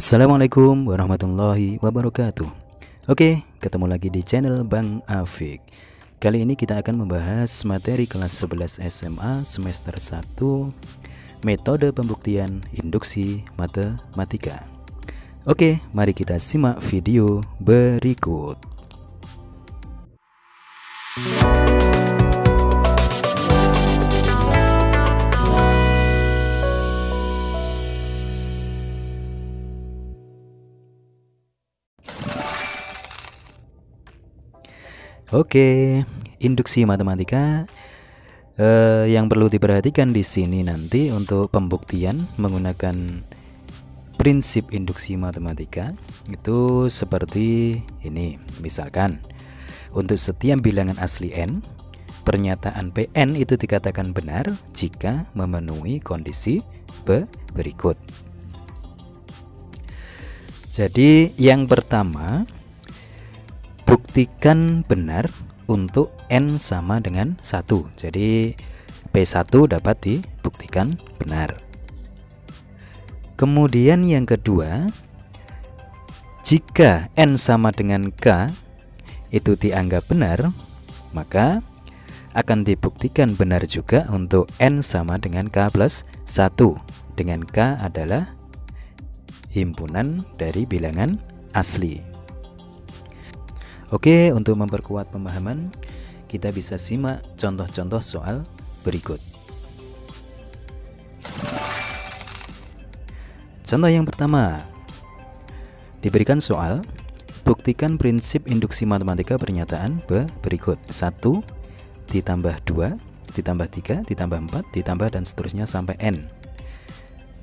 Assalamualaikum warahmatullahi wabarakatuh. Oke, ketemu lagi di channel Bang Afik. Kali ini kita akan membahas materi kelas 11 SMA semester 1, metode pembuktian induksi matematika. Oke, mari kita simak video berikut. Oke, induksi matematika yang perlu diperhatikan di sini nanti untuk pembuktian menggunakan prinsip induksi matematika itu seperti ini. Misalkan untuk setiap bilangan asli n, pernyataan Pn itu dikatakan benar jika memenuhi kondisi berikut. Jadi yang pertama, buktikan benar untuk n sama dengan 1. Jadi P1 dapat dibuktikan benar. Kemudian yang kedua, jika n sama dengan k itu dianggap benar, maka akan dibuktikan benar juga untuk n sama dengan k plus 1, dengan k adalah himpunan dari bilangan asli. Oke, untuk memperkuat pemahaman, kita bisa simak contoh-contoh soal berikut. Contoh yang pertama, diberikan soal, buktikan prinsip induksi matematika pernyataan berikut. 1 ditambah 2 ditambah 3 ditambah 4 ditambah dan seterusnya sampai n.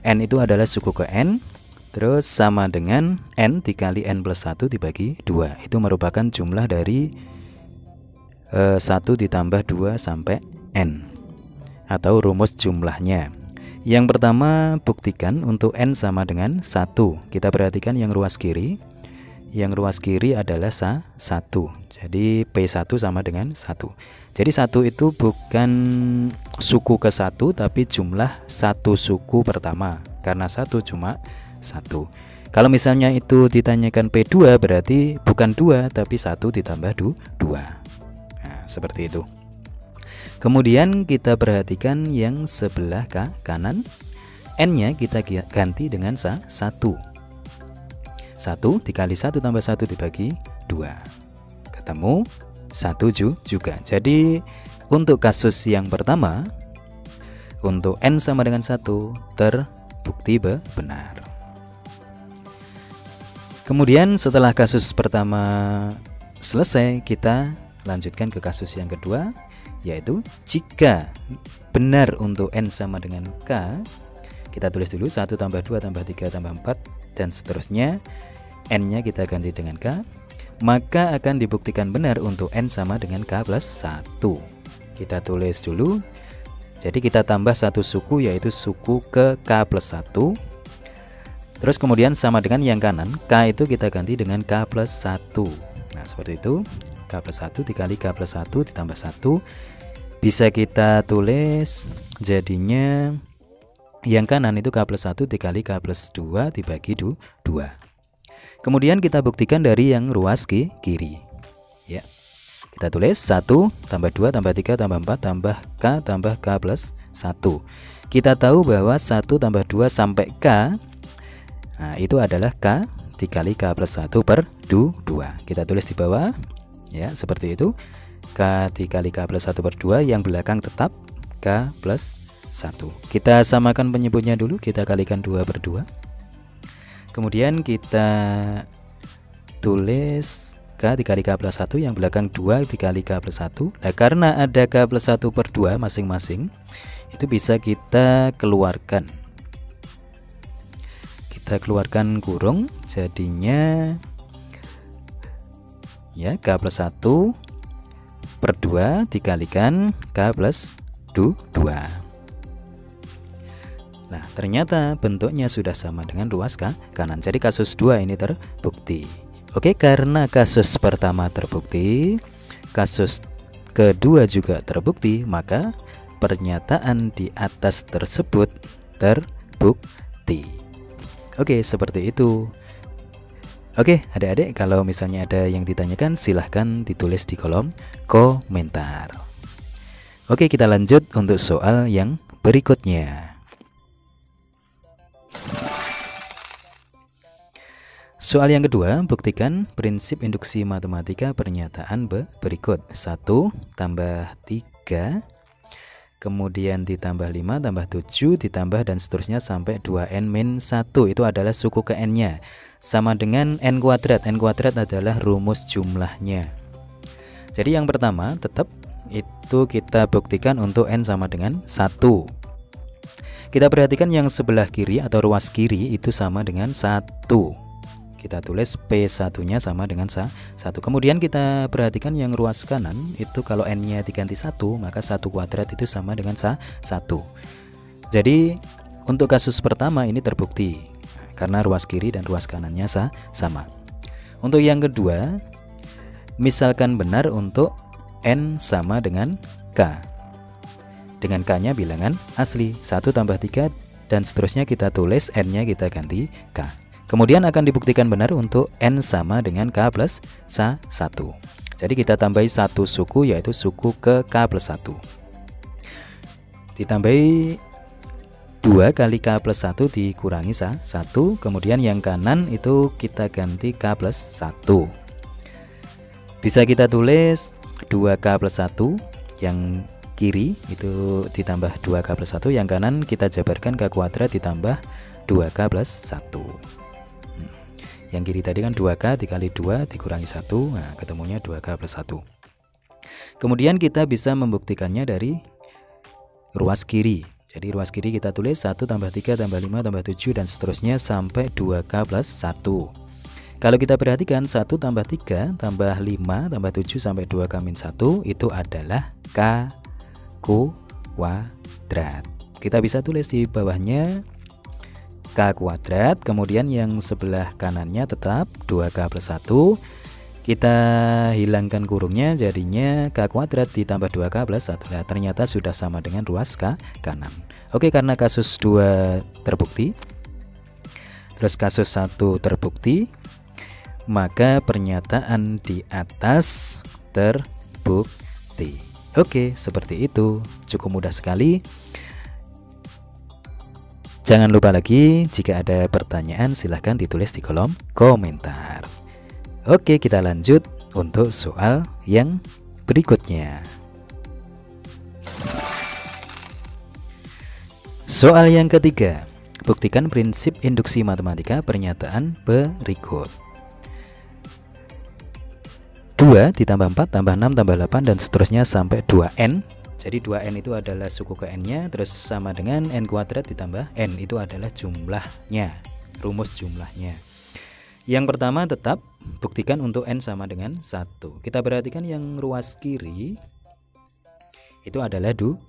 N itu adalah suku ke n, terus sama dengan n dikali n plus 1 dibagi 2. Itu merupakan jumlah dari 1 ditambah 2 sampai n, atau rumus jumlahnya. Yang pertama, buktikan untuk n sama dengan 1. Kita perhatikan yang ruas kiri. Yang ruas kiri adalah 1. Jadi P1 sama dengan 1. Jadi 1 itu bukan suku ke 1, tapi jumlah satu suku pertama. Karena 1 cuma 1. Kalau misalnya itu ditanyakan P2, berarti bukan 2 tapi 1 ditambah 2. Nah, seperti itu. Kemudian kita perhatikan yang sebelah kanan, n-nya kita ganti dengan 1. 1 dikali 1 tambah 1 dibagi 2, ketemu 1 juga. Jadi untuk kasus yang pertama, untuk n sama dengan 1 terbukti benar. Kemudian setelah kasus pertama selesai, kita lanjutkan ke kasus yang kedua, yaitu jika benar untuk n sama dengan k, kita tulis dulu 1 tambah 2 tambah 3 tambah 4 dan seterusnya, n-nya kita ganti dengan k, maka akan dibuktikan benar untuk n sama dengan k plus 1. Kita tulis dulu, jadi kita tambah satu suku, yaitu suku ke k plus 1. Terus kemudian sama dengan yang kanan, k itu kita ganti dengan k plus 1. Nah, seperti itu. K plus 1 dikali k plus 1 ditambah 1. Bisa kita tulis jadinya yang kanan itu k plus 1 dikali k plus 2 dibagi 2. Kemudian kita buktikan dari yang ruas kiri. Ya. Kita tulis 1 tambah 2 tambah 3 tambah 4 tambah k plus 1. Kita tahu bahwa 1 tambah 2 sampai k, nah, itu adalah k dikali k plus 1 per 2. Kita tulis di bawah, ya, seperti itu. K dikali k plus 1 per 2, yang belakang tetap k plus 1. Kita samakan penyebutnya dulu, kita kalikan 2 per 2. Kemudian kita tulis k dikali k plus 1, yang belakang 2 dikali k plus 1. Nah, karena ada k plus 1 per 2 masing-masing, itu bisa kita keluarkan. Kita keluarkan kurung, jadinya ya k plus 1 per 2 dikalikan k plus 2. Nah, ternyata bentuknya sudah sama dengan ruas kanan. Jadi kasus 2 ini terbukti. Oke, karena kasus pertama terbukti, kasus kedua juga terbukti, maka pernyataan di atas tersebut terbukti. Oke, seperti itu. Oke, adik-adik, kalau misalnya ada yang ditanyakan silahkan ditulis di kolom komentar. Oke, kita lanjut untuk soal yang berikutnya. Soal yang kedua, buktikan prinsip induksi matematika pernyataan berikut. 1 tambah 3, kemudian ditambah 5 tambah 7 ditambah dan seterusnya sampai 2n min 1. Itu adalah suku ke n-nya, sama dengan n kuadrat. N kuadrat adalah rumus jumlahnya. Jadi yang pertama tetap itu kita buktikan untuk n sama dengan 1. Kita perhatikan yang sebelah kiri atau ruas kiri itu sama dengan 1. Kita tulis P1-nya sama dengan 1. Kemudian kita perhatikan yang ruas kanan itu kalau n-nya diganti 1, maka 1 kuadrat itu sama dengan 1. Jadi untuk kasus pertama ini terbukti karena ruas kiri dan ruas kanannya sama. Untuk yang kedua, misalkan benar untuk n sama dengan k. Dengan k-nya bilangan asli, 1 tambah 3 dan seterusnya kita tulis n-nya kita ganti k. Kemudian akan dibuktikan benar untuk n sama dengan k plus 1. Jadi kita tambahi satu suku, yaitu suku ke k plus 1. Ditambahi 2 kali k plus 1 dikurangi 1. Kemudian yang kanan itu kita ganti k plus 1. Bisa kita tulis 2k plus 1, yang kiri itu ditambah 2k plus 1, yang kanan kita jabarkan k kuadrat ditambah 2k plus 1. Yang kiri tadi kan 2k dikali 2 dikurangi 1, nah ketemunya 2k plus 1. Kemudian kita bisa membuktikannya dari ruas kiri. Jadi ruas kiri kita tulis 1 tambah 3 tambah 5 tambah 7 dan seterusnya sampai 2k plus 1. Kalau kita perhatikan 1 tambah 3 tambah 5 tambah 7 sampai 2k min 1 itu adalah k kuadrat. Kita bisa tulis di bawahnya k kuadrat, kemudian yang sebelah kanannya tetap 2k plus 1. Kita hilangkan kurungnya, jadinya k kuadrat ditambah 2k plus 1. Nah, ternyata sudah sama dengan ruas k kanan. Oke, karena kasus 2 terbukti, terus kasus 1 terbukti, maka pernyataan di atas terbukti. Oke, seperti itu. Cukup mudah sekali. Jangan lupa lagi, jika ada pertanyaan silahkan ditulis di kolom komentar. Oke, kita lanjut untuk soal yang berikutnya. Soal yang ketiga, buktikan prinsip induksi matematika pernyataan berikut. 2 ditambah 4 tambah 6 tambah 8 dan seterusnya sampai 2n. Jadi 2n itu adalah suku ke n-nya, terus sama dengan n kuadrat ditambah n, itu adalah jumlahnya, rumus jumlahnya. Yang pertama tetap buktikan untuk n sama dengan 1. Kita perhatikan yang ruas kiri itu adalah 2.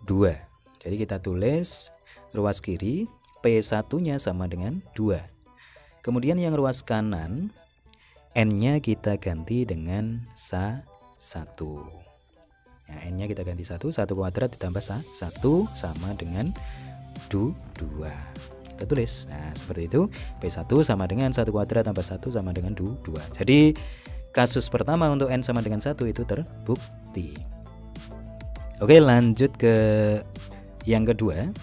Jadi kita tulis ruas kiri P1-nya sama dengan 2. Kemudian yang ruas kanan n-nya kita ganti dengan 1. Nah, n-nya kita ganti 1 kuadrat ditambah 1 sama dengan 2. Kita tulis, nah seperti itu. P1 sama dengan 1 kuadrat tambah 1 sama dengan 2. Jadi kasus pertama untuk n sama dengan 1 itu terbukti. Oke, lanjut ke yang kedua.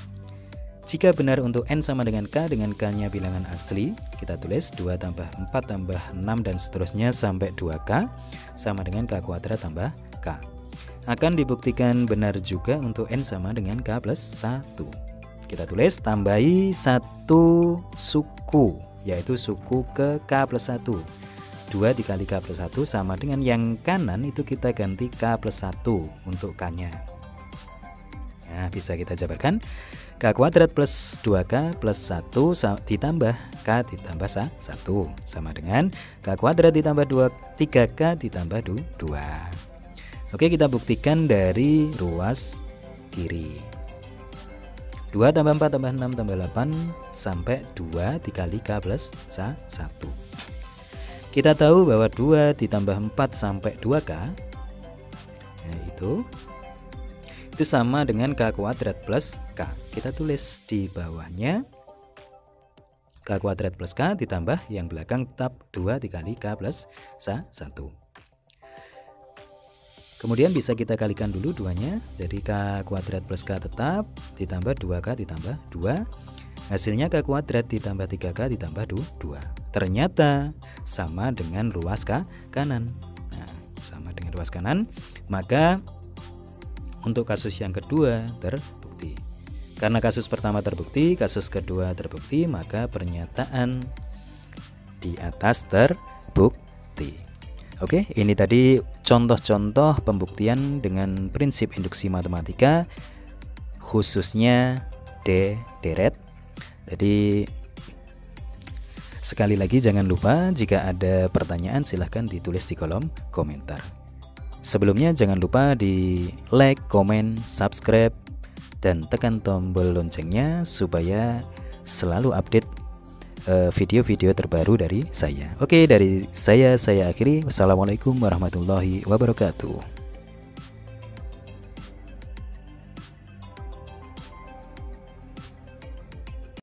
Jika benar untuk n sama dengan k-nya bilangan asli, kita tulis 2 tambah 4 tambah 6 dan seterusnya sampai 2k sama dengan k kuadrat tambah k. Akan dibuktikan benar juga untuk n sama dengan k plus 1. Kita tulis tambahi 1 suku, yaitu suku ke k plus 1. 2 dikali k plus 1 sama dengan yang kanan itu kita ganti k plus 1 untuk k-nya. Nah, bisa kita jabarkan k kuadrat plus 2k plus 1 ditambah k ditambah 1 sama dengan k kuadrat ditambah 3k ditambah 2. Oke, kita buktikan dari ruas kiri. 2 tambah 4 tambah 6 tambah 8 sampai 2 dikali k plus 1. Kita tahu bahwa 2 ditambah 4 sampai 2k, nah itu sama dengan k kuadrat plus k. Kita tulis di bawahnya K kuadrat plus K ditambah yang belakang tetap 2 dikali K plus 1. Kemudian bisa kita kalikan dulu duanya. Jadi K kuadrat plus K tetap ditambah 2K ditambah 2. Hasilnya K kuadrat ditambah 3K ditambah 2. Ternyata sama dengan ruas kanan. Nah, sama dengan ruas kanan. Maka untuk kasus yang kedua terbukti. Karena kasus pertama terbukti, kasus kedua terbukti, maka pernyataan di atas terbukti. Oke, ini tadi contoh-contoh pembuktian dengan prinsip induksi matematika, khususnya D-deret. Jadi sekali lagi jangan lupa jika ada pertanyaan silahkan ditulis di kolom komentar. Sebelumnya jangan lupa di like, komen, subscribe, dan tekan tombol loncengnya supaya selalu update video-video terbaru dari saya. Oke, dari saya akhiri. Wassalamualaikum warahmatullahi wabarakatuh.